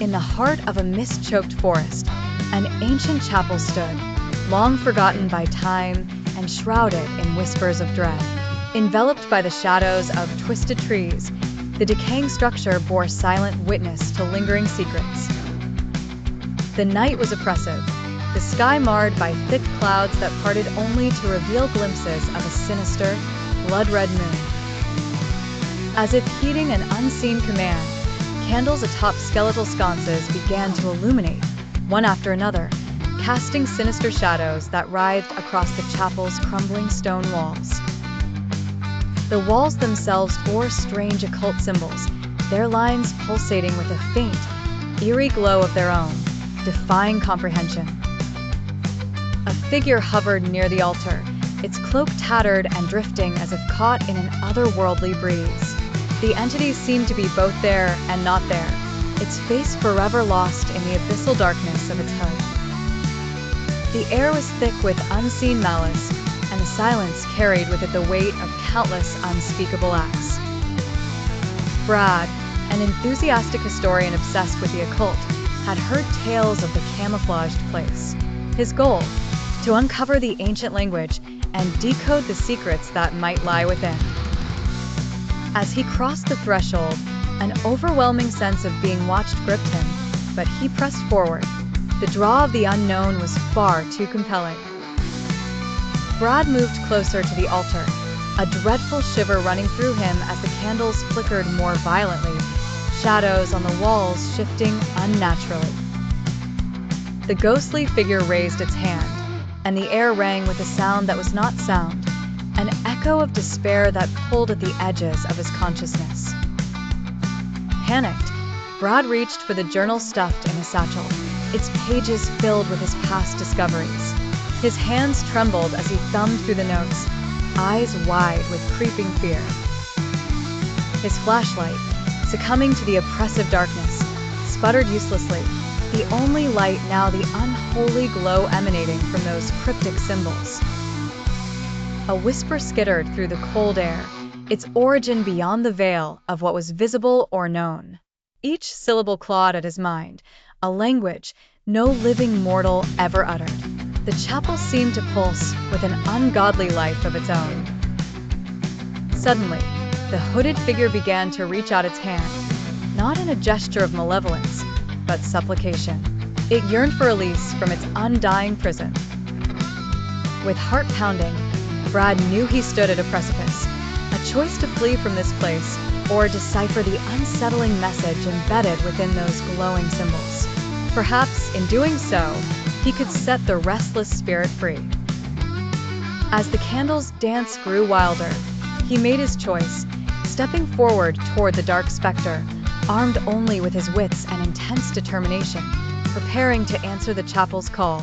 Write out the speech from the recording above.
In the heart of a mist-choked forest, an ancient chapel stood, long forgotten by time and shrouded in whispers of dread. Enveloped by the shadows of twisted trees, the decaying structure bore silent witness to lingering secrets. The night was oppressive, the sky marred by thick clouds that parted only to reveal glimpses of a sinister, blood-red moon. As if heeding an unseen command, candles atop skeletal sconces began to illuminate, one after another, casting sinister shadows that writhed across the chapel's crumbling stone walls. The walls themselves bore strange occult symbols, their lines pulsating with a faint, eerie glow of their own, defying comprehension. A figure hovered near the altar, its cloak tattered and drifting as if caught in an otherworldly breeze. The entity seemed to be both there and not there, its face forever lost in the abyssal darkness of its hood. The air was thick with unseen malice, and the silence carried with it the weight of countless unspeakable acts. Brad, an enthusiastic historian obsessed with the occult, had heard tales of the camouflaged place. His goal, to uncover the ancient language and decode the secrets that might lie within. As he crossed the threshold, an overwhelming sense of being watched gripped him, but he pressed forward. The draw of the unknown was far too compelling. Brad moved closer to the altar, a dreadful shiver running through him as the candles flickered more violently, shadows on the walls shifting unnaturally. The ghostly figure raised its hand, and the air rang with a sound that was not sound, an echo of despair that pulled at the edges of his consciousness. Panicked, Brad reached for the journal stuffed in a satchel, its pages filled with his past discoveries. His hands trembled as he thumbed through the notes, eyes wide with creeping fear. His flashlight, succumbing to the oppressive darkness, sputtered uselessly, the only light now the unholy glow emanating from those cryptic symbols. A whisper skittered through the cold air, its origin beyond the veil of what was visible or known. Each syllable clawed at his mind, a language no living mortal ever uttered. The chapel seemed to pulse with an ungodly life of its own. Suddenly, the hooded figure began to reach out its hand, not in a gesture of malevolence, but supplication. It yearned for release from its undying prison. With heart pounding, Brad knew he stood at a precipice, a choice to flee from this place or decipher the unsettling message embedded within those glowing symbols. Perhaps, in doing so, he could set the restless spirit free. As the candle's dance grew wilder, he made his choice, stepping forward toward the dark specter, armed only with his wits and intense determination, preparing to answer the chapel's call.